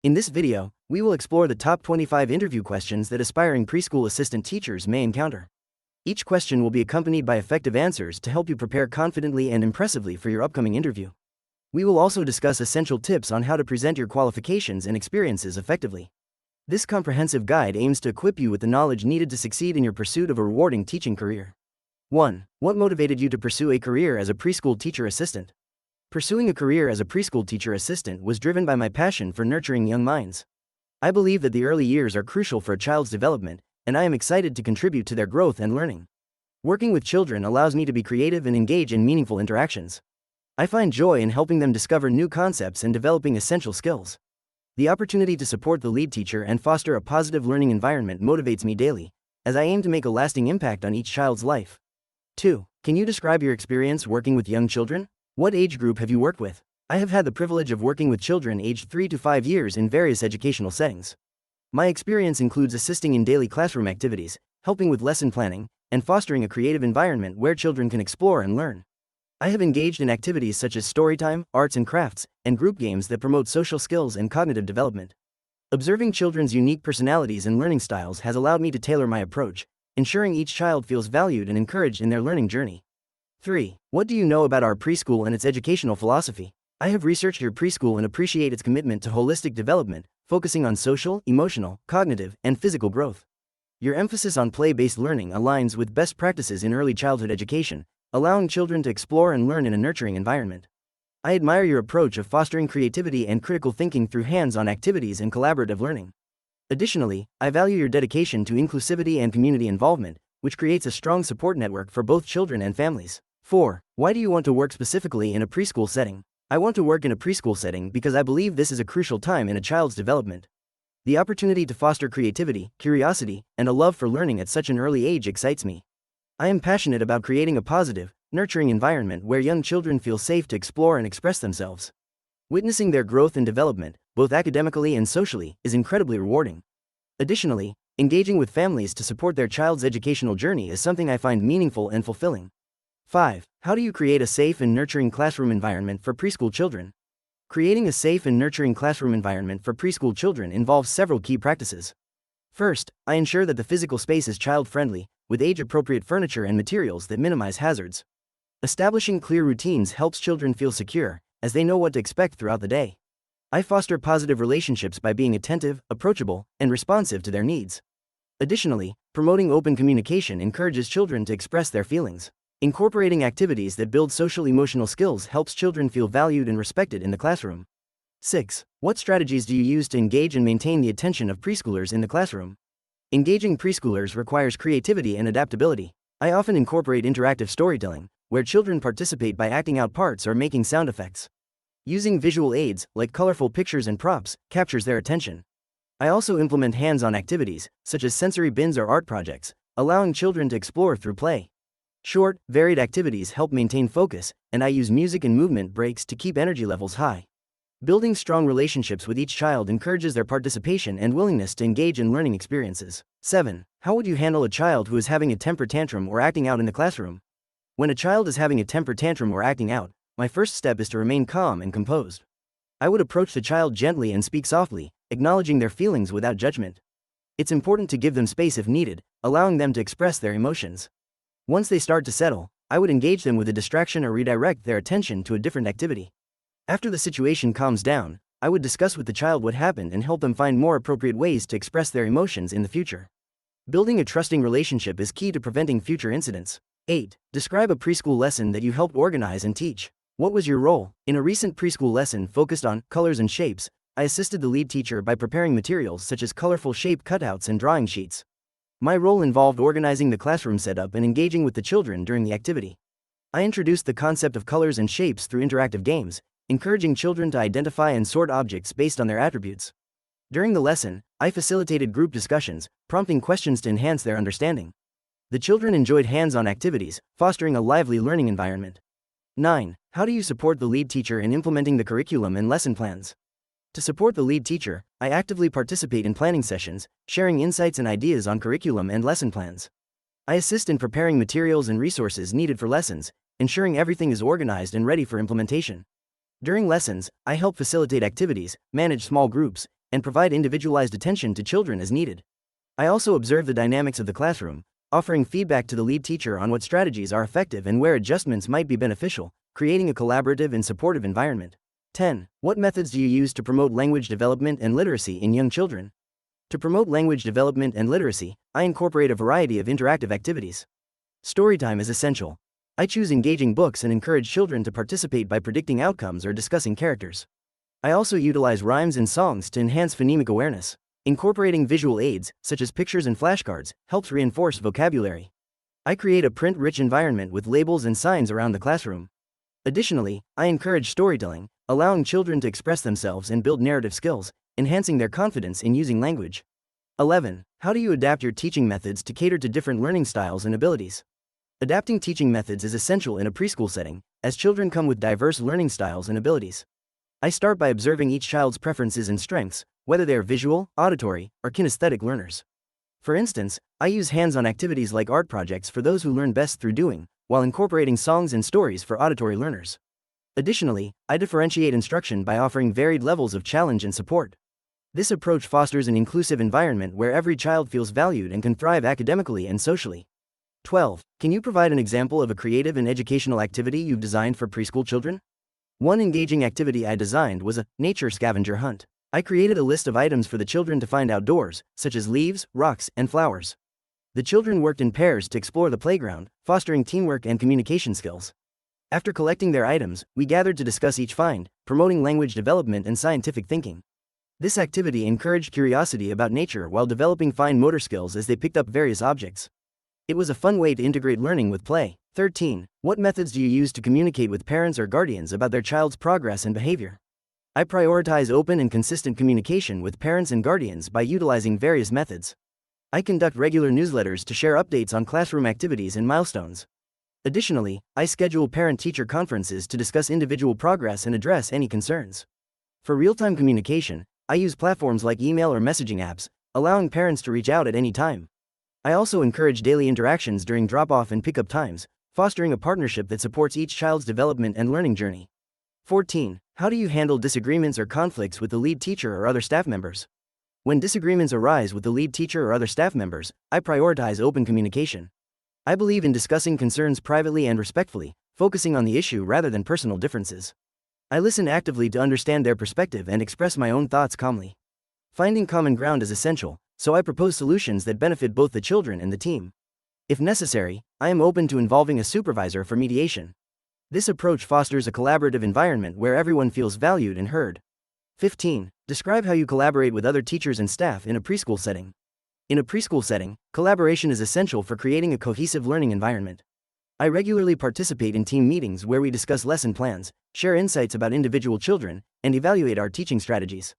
In this video, we will explore the top 25 interview questions that aspiring preschool assistant teachers may encounter. Each question will be accompanied by effective answers to help you prepare confidently and impressively for your upcoming interview. We will also discuss essential tips on how to present your qualifications and experiences effectively. This comprehensive guide aims to equip you with the knowledge needed to succeed in your pursuit of a rewarding teaching career. 1. What motivated you to pursue a career as a preschool teacher assistant? Pursuing a career as a preschool teacher assistant was driven by my passion for nurturing young minds. I believe that the early years are crucial for a child's development, and I am excited to contribute to their growth and learning. Working with children allows me to be creative and engage in meaningful interactions. I find joy in helping them discover new concepts and developing essential skills. The opportunity to support the lead teacher and foster a positive learning environment motivates me daily, as I aim to make a lasting impact on each child's life. 2. Can you describe your experience working with young children? What age group have you worked with? I have had the privilege of working with children aged 3 to 5 years in various educational settings. My experience includes assisting in daily classroom activities, helping with lesson planning, and fostering a creative environment where children can explore and learn. I have engaged in activities such as storytime, arts and crafts, and group games that promote social skills and cognitive development. Observing children's unique personalities and learning styles has allowed me to tailor my approach, ensuring each child feels valued and encouraged in their learning journey. 3. What do you know about our preschool and its educational philosophy? I have researched your preschool and appreciate its commitment to holistic development, focusing on social, emotional, cognitive, and physical growth. Your emphasis on play-based learning aligns with best practices in early childhood education, allowing children to explore and learn in a nurturing environment. I admire your approach of fostering creativity and critical thinking through hands-on activities and collaborative learning. Additionally, I value your dedication to inclusivity and community involvement, which creates a strong support network for both children and families. 4. Why do you want to work specifically in a preschool setting? I want to work in a preschool setting because I believe this is a crucial time in a child's development. The opportunity to foster creativity, curiosity, and a love for learning at such an early age excites me. I am passionate about creating a positive, nurturing environment where young children feel safe to explore and express themselves. Witnessing their growth and development, both academically and socially, is incredibly rewarding. Additionally, engaging with families to support their child's educational journey is something I find meaningful and fulfilling. 5. How do you create a safe and nurturing classroom environment for preschool children? Creating a safe and nurturing classroom environment for preschool children involves several key practices. First, I ensure that the physical space is child-friendly, with age-appropriate furniture and materials that minimize hazards. Establishing clear routines helps children feel secure, as they know what to expect throughout the day. I foster positive relationships by being attentive, approachable, and responsive to their needs. Additionally, promoting open communication encourages children to express their feelings. Incorporating activities that build social-emotional skills helps children feel valued and respected in the classroom. 6. What strategies do you use to engage and maintain the attention of preschoolers in the classroom? Engaging preschoolers requires creativity and adaptability. I often incorporate interactive storytelling, where children participate by acting out parts or making sound effects. Using visual aids, like colorful pictures and props, captures their attention. I also implement hands-on activities, such as sensory bins or art projects, allowing children to explore through play. Short, varied activities help maintain focus, and I use music and movement breaks to keep energy levels high. Building strong relationships with each child encourages their participation and willingness to engage in learning experiences. 7. How would you handle a child who is having a temper tantrum or acting out in the classroom? When a child is having a temper tantrum or acting out, my first step is to remain calm and composed. I would approach the child gently and speak softly, acknowledging their feelings without judgment. It's important to give them space if needed, allowing them to express their emotions. Once they start to settle, I would engage them with a distraction or redirect their attention to a different activity. After the situation calms down, I would discuss with the child what happened and help them find more appropriate ways to express their emotions in the future. Building a trusting relationship is key to preventing future incidents. 8. Describe a preschool lesson that you helped organize and teach. What was your role? In a recent preschool lesson focused on colors and shapes, I assisted the lead teacher by preparing materials such as colorful shape cutouts and drawing sheets. My role involved organizing the classroom setup and engaging with the children during the activity. I introduced the concept of colors and shapes through interactive games, encouraging children to identify and sort objects based on their attributes. During the lesson, I facilitated group discussions, prompting questions to enhance their understanding. The children enjoyed hands-on activities, fostering a lively learning environment. 9. How do you support the lead teacher in implementing the curriculum and lesson plans? To support the lead teacher, I actively participate in planning sessions, sharing insights and ideas on curriculum and lesson plans. I assist in preparing materials and resources needed for lessons, ensuring everything is organized and ready for implementation. During lessons, I help facilitate activities, manage small groups, and provide individualized attention to children as needed. I also observe the dynamics of the classroom, offering feedback to the lead teacher on what strategies are effective and where adjustments might be beneficial, creating a collaborative and supportive environment. 10. What methods do you use to promote language development and literacy in young children? To promote language development and literacy, I incorporate a variety of interactive activities. Storytime is essential. I choose engaging books and encourage children to participate by predicting outcomes or discussing characters. I also utilize rhymes and songs to enhance phonemic awareness. Incorporating visual aids, such as pictures and flashcards, helps reinforce vocabulary. I create a print-rich environment with labels and signs around the classroom. Additionally, I encourage storytelling, allowing children to express themselves and build narrative skills, enhancing their confidence in using language. 11. How do you adapt your teaching methods to cater to different learning styles and abilities? Adapting teaching methods is essential in a preschool setting, as children come with diverse learning styles and abilities. I start by observing each child's preferences and strengths, whether they are visual, auditory, or kinesthetic learners. For instance, I use hands-on activities like art projects for those who learn best through doing, while incorporating songs and stories for auditory learners. Additionally, I differentiate instruction by offering varied levels of challenge and support. This approach fosters an inclusive environment where every child feels valued and can thrive academically and socially. 12. Can you provide an example of a creative and educational activity you've designed for preschool children? One engaging activity I designed was a nature scavenger hunt. I created a list of items for the children to find outdoors, such as leaves, rocks, and flowers. The children worked in pairs to explore the playground, fostering teamwork and communication skills. After collecting their items, we gathered to discuss each find, promoting language development and scientific thinking. This activity encouraged curiosity about nature while developing fine motor skills as they picked up various objects. It was a fun way to integrate learning with play. 13. What methods do you use to communicate with parents or guardians about their child's progress and behavior? I prioritize open and consistent communication with parents and guardians by utilizing various methods. I conduct regular newsletters to share updates on classroom activities and milestones. Additionally, I schedule parent-teacher conferences to discuss individual progress and address any concerns. For real-time communication, I use platforms like email or messaging apps, allowing parents to reach out at any time. I also encourage daily interactions during drop-off and pickup times, fostering a partnership that supports each child's development and learning journey. 14. How do you handle disagreements or conflicts with the lead teacher or other staff members? When disagreements arise with the lead teacher or other staff members, I prioritize open communication. I believe in discussing concerns privately and respectfully, focusing on the issue rather than personal differences. I listen actively to understand their perspective and express my own thoughts calmly. Finding common ground is essential, so I propose solutions that benefit both the children and the team. If necessary, I am open to involving a supervisor for mediation. This approach fosters a collaborative environment where everyone feels valued and heard. 15. Describe how you collaborate with other teachers and staff in a preschool setting. In a preschool setting, collaboration is essential for creating a cohesive learning environment. I regularly participate in team meetings where we discuss lesson plans, share insights about individual children, and evaluate our teaching strategies.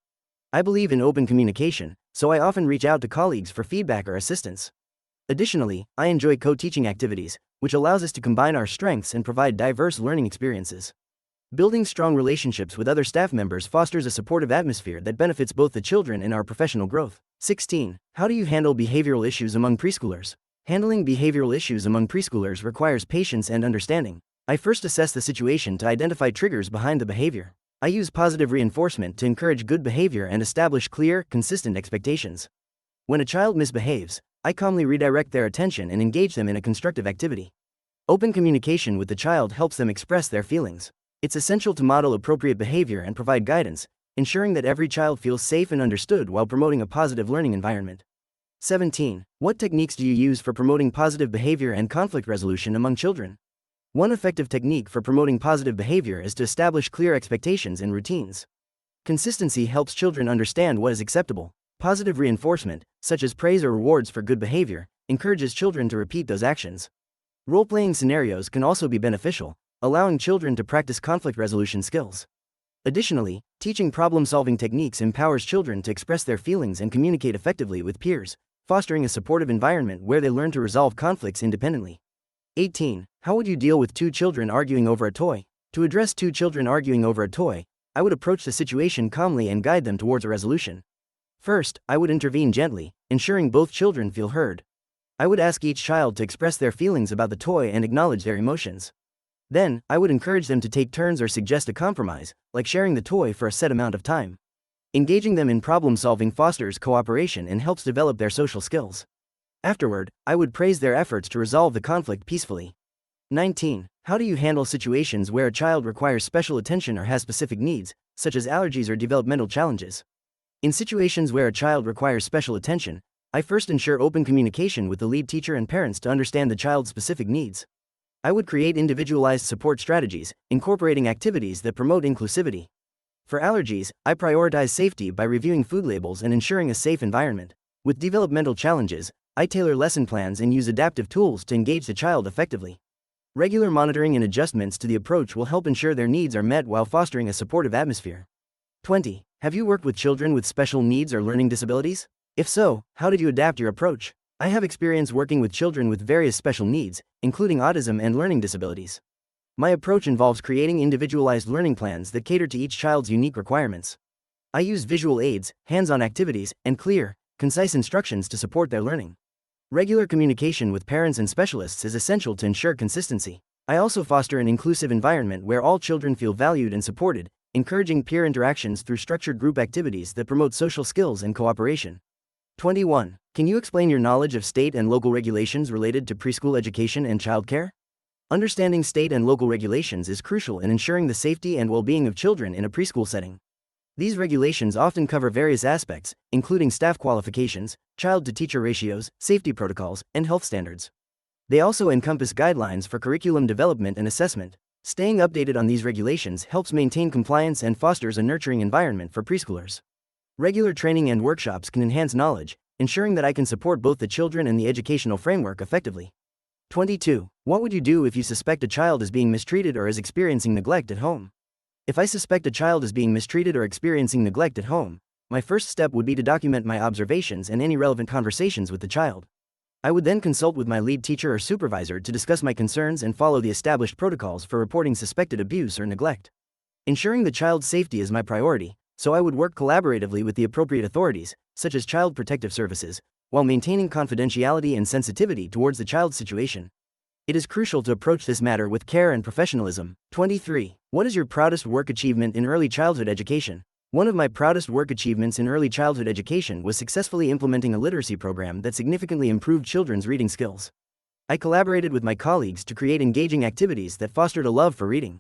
I believe in open communication, so I often reach out to colleagues for feedback or assistance. Additionally, I enjoy co-teaching activities, which allows us to combine our strengths and provide diverse learning experiences. Building strong relationships with other staff members fosters a supportive atmosphere that benefits both the children and our professional growth. 16. How do you handle behavioral issues among preschoolers? Handling behavioral issues among preschoolers requires patience and understanding. I first assess the situation to identify triggers behind the behavior. I use positive reinforcement to encourage good behavior and establish clear, consistent expectations. When a child misbehaves, I calmly redirect their attention and engage them in a constructive activity. Open communication with the child helps them express their feelings. It's essential to model appropriate behavior and provide guidance, ensuring that every child feels safe and understood while promoting a positive learning environment. 17. What techniques do you use for promoting positive behavior and conflict resolution among children? One effective technique for promoting positive behavior is to establish clear expectations and routines. Consistency helps children understand what is acceptable. Positive reinforcement, such as praise or rewards for good behavior, encourages children to repeat those actions. Role-playing scenarios can also be beneficial, allowing children to practice conflict resolution skills. Additionally, teaching problem-solving techniques empowers children to express their feelings and communicate effectively with peers, fostering a supportive environment where they learn to resolve conflicts independently. 18. How would you deal with two children arguing over a toy? To address two children arguing over a toy, I would approach the situation calmly and guide them towards a resolution. First, I would intervene gently, ensuring both children feel heard. I would ask each child to express their feelings about the toy and acknowledge their emotions. Then, I would encourage them to take turns or suggest a compromise, like sharing the toy for a set amount of time. Engaging them in problem-solving fosters cooperation and helps develop their social skills. Afterward, I would praise their efforts to resolve the conflict peacefully. 19. How do you handle situations where a child requires special attention or has specific needs, such as allergies or developmental challenges? In situations where a child requires special attention, I first ensure open communication with the lead teacher and parents to understand the child's specific needs. I would create individualized support strategies, incorporating activities that promote inclusivity. For allergies, I prioritize safety by reviewing food labels and ensuring a safe environment. With developmental challenges, I tailor lesson plans and use adaptive tools to engage the child effectively. Regular monitoring and adjustments to the approach will help ensure their needs are met while fostering a supportive atmosphere. 20. Have you worked with children with special needs or learning disabilities? If so, how did you adapt your approach? I have experience working with children with various special needs, including autism and learning disabilities. My approach involves creating individualized learning plans that cater to each child's unique requirements. I use visual aids, hands-on activities, and clear, concise instructions to support their learning. Regular communication with parents and specialists is essential to ensure consistency. I also foster an inclusive environment where all children feel valued and supported, encouraging peer interactions through structured group activities that promote social skills and cooperation. 21. Can you explain your knowledge of state and local regulations related to preschool education and childcare? Understanding state and local regulations is crucial in ensuring the safety and well-being of children in a preschool setting. These regulations often cover various aspects, including staff qualifications, child-to-teacher ratios, safety protocols, and health standards. They also encompass guidelines for curriculum development and assessment. Staying updated on these regulations helps maintain compliance and fosters a nurturing environment for preschoolers. Regular training and workshops can enhance knowledge, ensuring that I can support both the children and the educational framework effectively. 22. What would you do if you suspect a child is being mistreated or is experiencing neglect at home? If I suspect a child is being mistreated or experiencing neglect at home, my first step would be to document my observations and any relevant conversations with the child. I would then consult with my lead teacher or supervisor to discuss my concerns and follow the established protocols for reporting suspected abuse or neglect. Ensuring the child's safety is my priority, so I would work collaboratively with the appropriate authorities, such as Child Protective Services, while maintaining confidentiality and sensitivity towards the child's situation. It is crucial to approach this matter with care and professionalism. 23. What is your proudest work achievement in early childhood education? One of my proudest work achievements in early childhood education was successfully implementing a literacy program that significantly improved children's reading skills. I collaborated with my colleagues to create engaging activities that fostered a love for reading.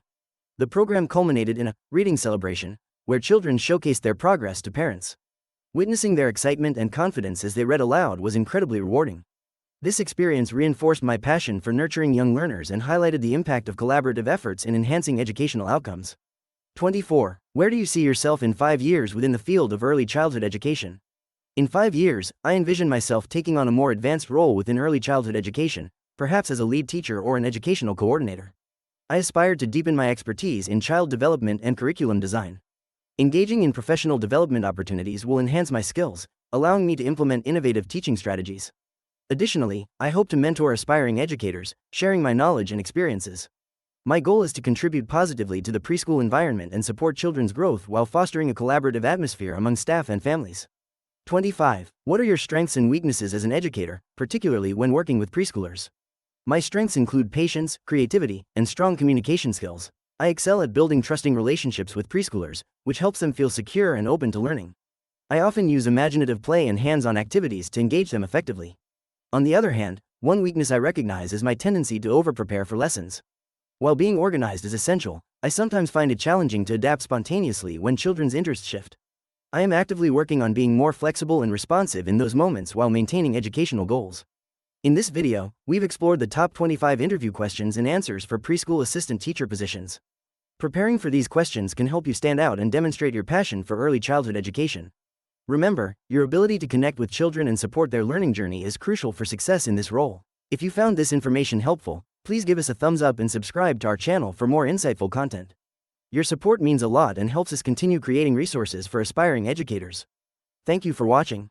The program culminated in a reading celebration, where children showcased their progress to parents. Witnessing their excitement and confidence as they read aloud was incredibly rewarding. This experience reinforced my passion for nurturing young learners and highlighted the impact of collaborative efforts in enhancing educational outcomes. 24. Where do you see yourself in 5 years within the field of early childhood education? In 5 years, I envision myself taking on a more advanced role within early childhood education, perhaps as a lead teacher or an educational coordinator. I aspire to deepen my expertise in child development and curriculum design. Engaging in professional development opportunities will enhance my skills, allowing me to implement innovative teaching strategies. Additionally, I hope to mentor aspiring educators, sharing my knowledge and experiences. My goal is to contribute positively to the preschool environment and support children's growth while fostering a collaborative atmosphere among staff and families. 25. What are your strengths and weaknesses as an educator, particularly when working with preschoolers? My strengths include patience, creativity, and strong communication skills. I excel at building trusting relationships with preschoolers, which helps them feel secure and open to learning. I often use imaginative play and hands-on activities to engage them effectively. On the other hand, one weakness I recognize is my tendency to over-prepare for lessons. While being organized is essential, I sometimes find it challenging to adapt spontaneously when children's interests shift. I am actively working on being more flexible and responsive in those moments while maintaining educational goals. In this video, we've explored the top 25 interview questions and answers for preschool assistant teacher positions. Preparing for these questions can help you stand out and demonstrate your passion for early childhood education. Remember, your ability to connect with children and support their learning journey is crucial for success in this role. If you found this information helpful, please give us a thumbs up and subscribe to our channel for more insightful content. Your support means a lot and helps us continue creating resources for aspiring educators. Thank you for watching.